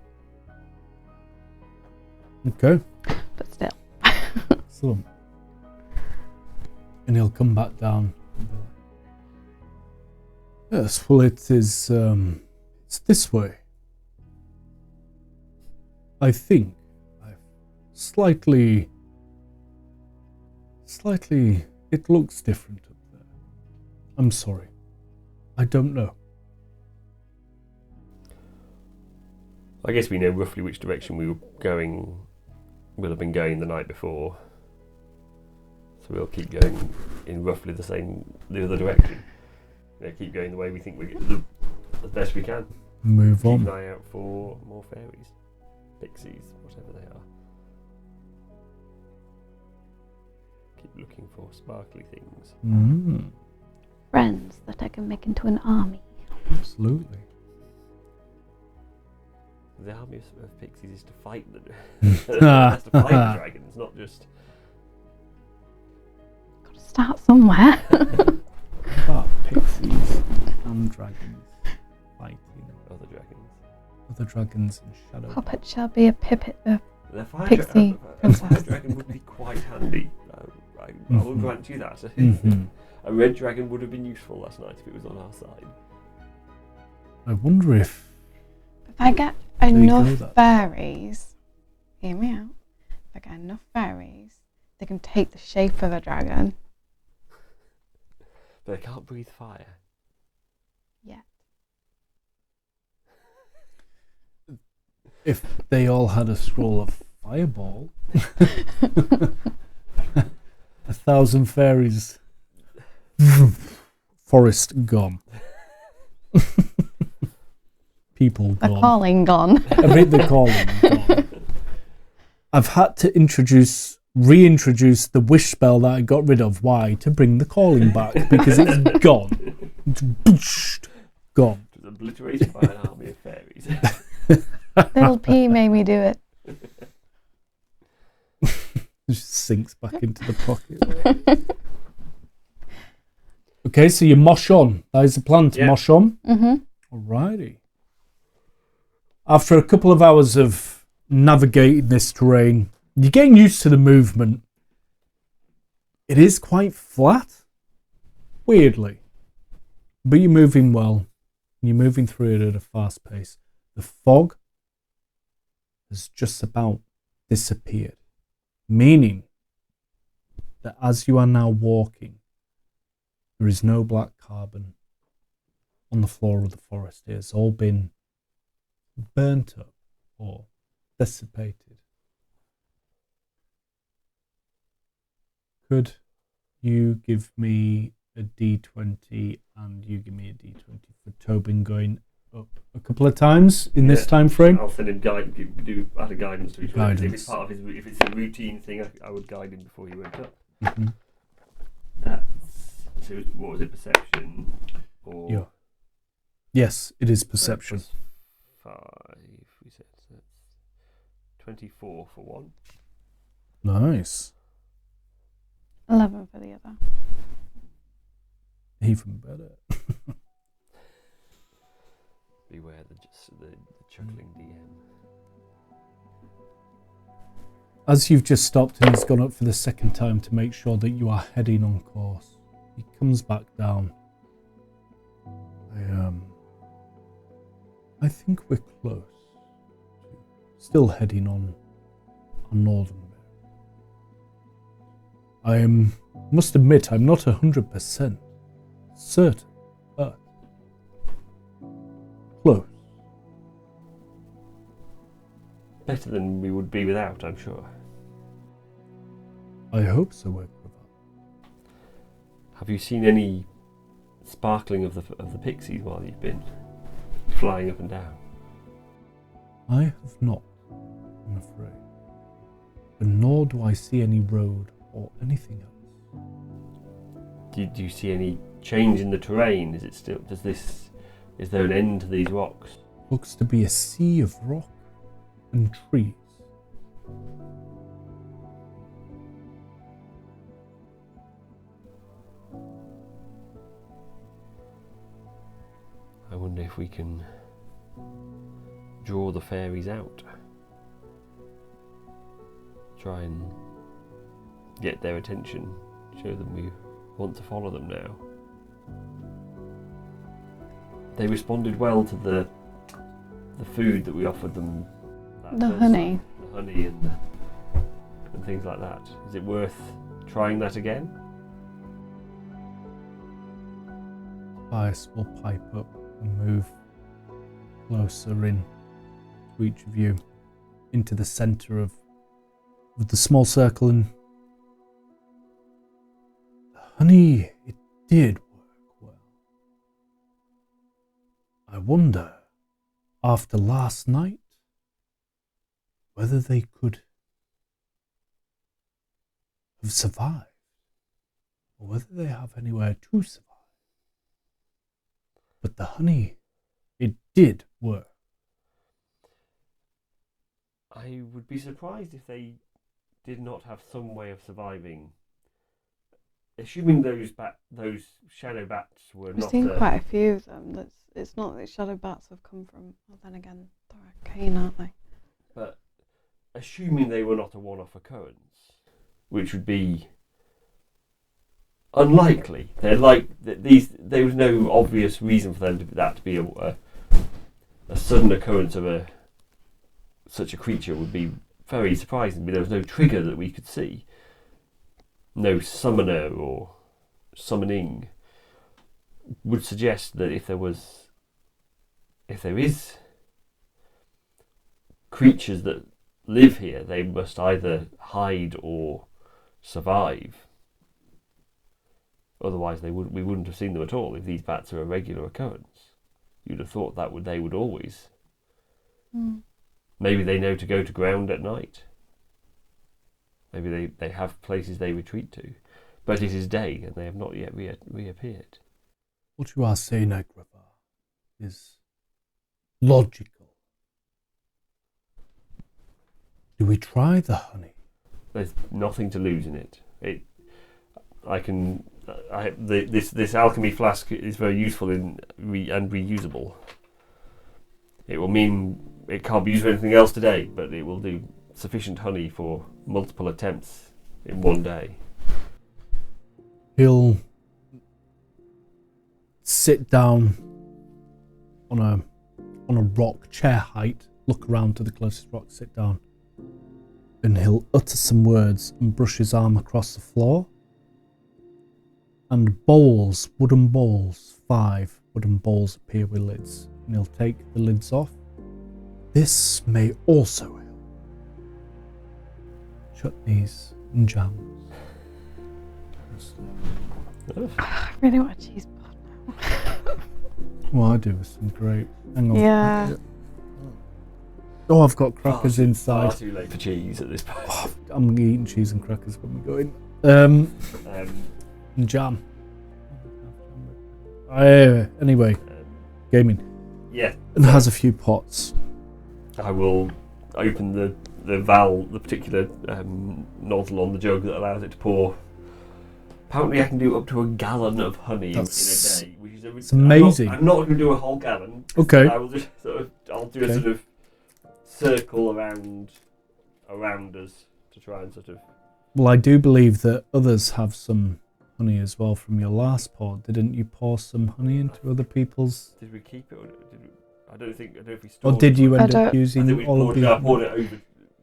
8. Okay. But still. Excellent. And he'll come back down. Yes, well, it is. It's this way. I think I've slightly. It looks different up there. I'm sorry. I don't know. I guess we know roughly which direction we were going. We'll have been going the night before, so we'll keep going in roughly the other direction. Keep going the way we think we as best we can. Move on. Keep an eye out for more fairies, pixies, whatever they are. Keep looking for sparkly things. Friends that I can make into an army. Absolutely. The army of pixies is to fight them. That's to fight the dragons, not just. Got to start somewhere. About pixies and dragons fighting other dragons in shadow. Puppet shall be a pipit. The fire Pixie a fire dragon would be quite handy. I will grant you that. A red dragon would have been useful last night if it was on our side. I wonder if I get enough fairies, hear me out. If I get enough fairies, they can take the shape of a dragon. But they can't breathe fire. Yet. If they all had a scroll of fireball, 1,000 fairies, forest gone. People The gone. calling gone. I mean, the calling gone. I've had to reintroduce the wish spell that I got rid of. Why? To bring the calling back, because it's gone. It's gone. It was obliterated by an army of fairies. Little P made me do it. Just sinks back into the pocket. Okay, so you mosh on. That is the plan, to mosh on. Alrighty. After a couple of hours of navigating this terrain, you're getting used to the movement. It is quite flat, weirdly, but you're moving well. You're moving through it at a fast pace. The fog has just about disappeared, meaning that as you are now walking, there is no black carbon on the floor of the forest. It has all been burnt up or dissipated. Could you give me a d20 and you give me a d20 for Tobin going up a couple of times in this time frame? I'll send him add a guidance to each one. If it's Guidance. if it's a routine thing, I would guide him before he went up. So what was it, perception? Or Yeah. Yes, it is perception. +5, we said. So that's 24 for one. Nice. 11 for the other. Even better. Beware the chuckling DM. As you've just stopped and he's gone up for the second time to make sure that you are heading on course, he comes back down. I think we're close. Still heading on northern. I must admit I'm not 100% certain, but close. Better than we would be without, I'm sure. I hope so, Equivalent. Have you seen any sparkling of the pixies while you've been flying up and down? I have not, I'm afraid. But nor do I see any road or anything else. Do you see any change in the terrain? Is there an end to these rocks? Looks to be a sea of rock and trees. I wonder if we can draw the fairies out. Try and get their attention. Show them we want to follow them now. They responded well to the food that we offered them. The honey. The honey and things like that. Is it worth trying that again? Bias will pipe up and move closer in to each of you into the centre of the small circle, and the honey, it did work well. I wonder, after last night, whether they could have survived, or whether they have anywhere to survive. But the honey, it did work. I would be surprised if they did not have some way of surviving. Assuming those shadow bats were We've not. seen quite a few of them. It's not that shadow bats have come from. Well, then again, they're arcane, aren't they? But assuming they were not a one-off occurrence, which would be unlikely. They're like these. There was no obvious reason for them to be a sudden occurrence of such a creature would be very surprising. There was no trigger that we could see. No summoner or summoning would suggest that if there is creatures that live here, they must either hide or survive. Otherwise, we wouldn't have seen them at all. If these bats are a regular occurrence, you'd have thought they would always. Maybe they know to go to ground at night. Maybe they have places they retreat to. But it is day and they have not yet reappeared. What you are saying, Agrava, is logical. Do we try the honey? There's nothing to lose in it. This alchemy flask is very useful and reusable. It will mean it can't be used for anything else today, but it will do sufficient honey for multiple attempts in one day. He'll sit down on a rock, chair height, look around to the closest rock, sit down, and he'll utter some words and brush his arm across the floor. And bowls, wooden bowls, 5 wooden bowls appear with lids, and he'll take the lids off. This may also help. Chutneys and jams. I really want a cheese pod now. Well, I do with some grape. Hang on. Yeah. Oh, I've got crackers Far inside. too late for cheese at this point. Oh, I'm eating cheese and crackers when we go in. And jam. Anyway, gaming. Yeah. And has a few pots. I will open the valve, the particular nozzle on the jug that allows it to pour. Apparently I can do up to a gallon of honey in a day, which is it's amazing. I'm not going to do a whole gallon. Okay. I will just I'll do a sort of circle around us to try and sort of. Well, I do believe that others have some honey as well from your last pour. Didn't you pour some honey into other people's? Did we keep it? Or did we, I don't know if we stored Or did you end up I think using we all of the? I poured it over.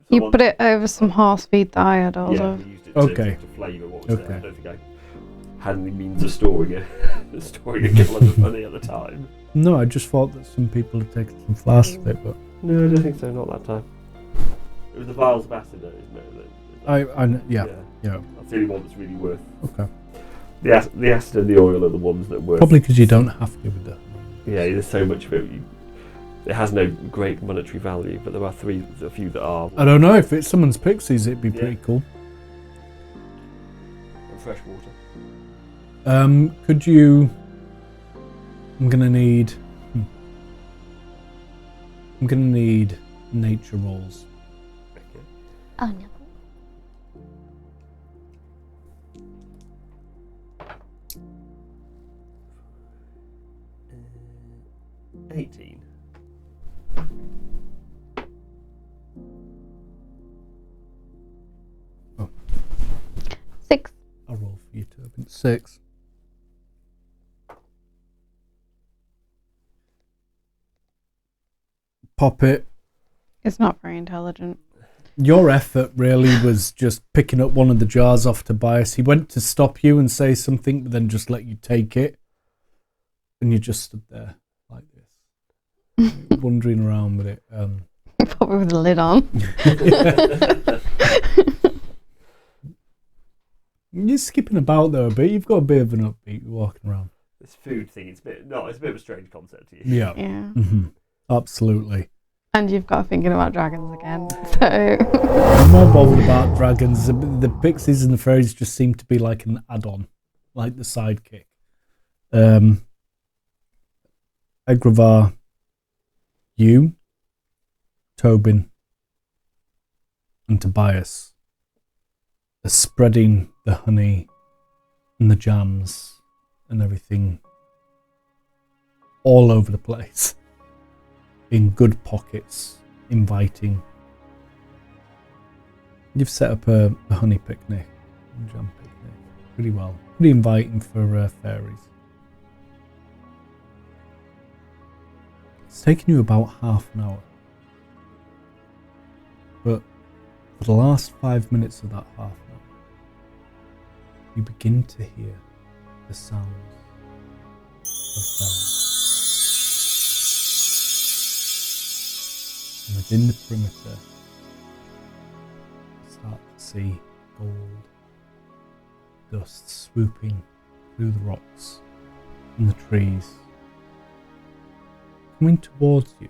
You put it over some horse feed that I had Yeah, also. we used it Okay. to flavour what was there. Okay. I don't think I had any means of storing a gallon of honey at the time. No, I just thought that some people had taken some flasks of it, but No, I don't think so. Not that time. It was the vials of acid, isn't it? yeah. That's the only one that's really worth. Okay. The acid and the oil are the ones that work. Probably because you don't have to with the... Yeah, there's so much of it. It has no great monetary value, but there are a few that are. I don't know, if it's someone's pixies, it'd be pretty cool. And fresh water. Could you... I'm gonna need nature rolls. Okay. Oh no. 18. Oh. 6. I'll roll for you, Tobin. 6. Pop it. It's not very intelligent. Your effort really was just picking up one of the jars off Tobias. He went to stop you and say something, but then just let you take it. And you just stood there like this, wandering around with it. Probably with the lid on. You're skipping about though a bit. You've got a bit of an upbeat walking around. This food thing, it's a bit of a strange concept to you. Yeah. Yeah. Mm-hmm. Absolutely. And you've got thinking about dragons again. So I'm more bothered about dragons. The pixies and the fairies just seem to be like an add-on, like the sidekick. Agravar, you, Tobin, and Tobias are spreading the honey and the jams and everything all over the place in good pockets, inviting. You've set up a honey picnic, a jam picnic, pretty well. Pretty inviting for fairies. It's taken you about half an hour. But for the last 5 minutes of that half an hour, you begin to hear the sounds of bells. And within the perimeter, you start to see gold dust swooping through the rocks and the trees, coming towards you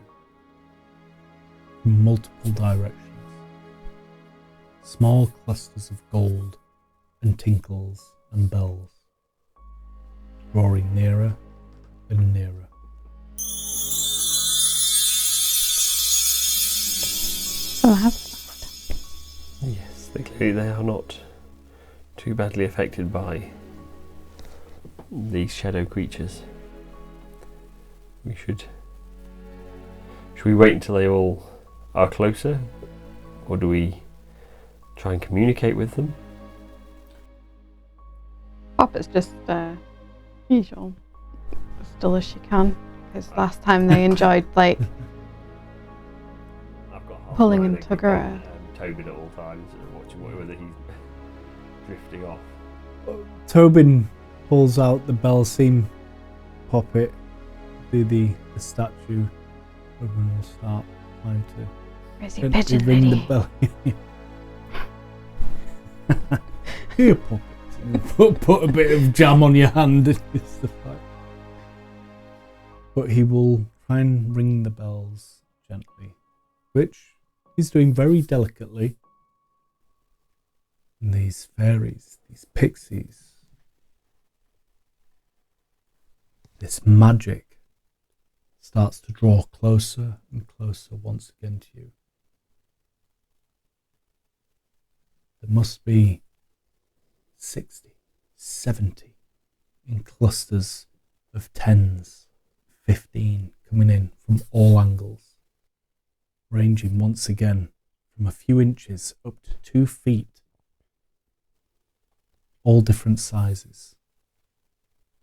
from multiple directions. Small clusters of gold and tinkles and bells, drawing nearer and nearer. oh, have Yes, clearly they are not too badly affected by these shadow creatures. Should we wait until they all are closer, or do we try and communicate with them? Pop is just usual, as still as she can. Because last time they enjoyed like I've got pulling and tug her hair. Tobin at all times, watching whether he's drifting off. Tobin pulls out the bell seam, pop it, do the statue, Tobin will start trying to Is he gently pigeon ring the ready? bell. Here, pop it. Put a bit of jam on your hand and stuff like that. But he will try and ring the bells gently, which he's doing very delicately. And these fairies, these pixies, this magic starts to draw closer and closer once again to you. There must be 60, 70 in clusters of 10s, 15 coming in from all angles, ranging once again from a few inches up to 2 feet, all different sizes,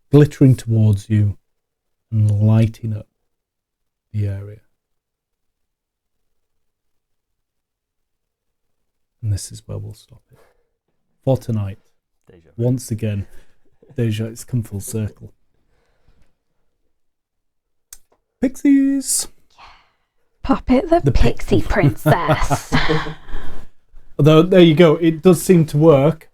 glittering towards you and lighting up the area. And this is where we'll stop it for tonight. Deja. Once again, Deja, it's come full circle. Pixies! Poppet the The pixie princess. Although, there you go, it does seem to work.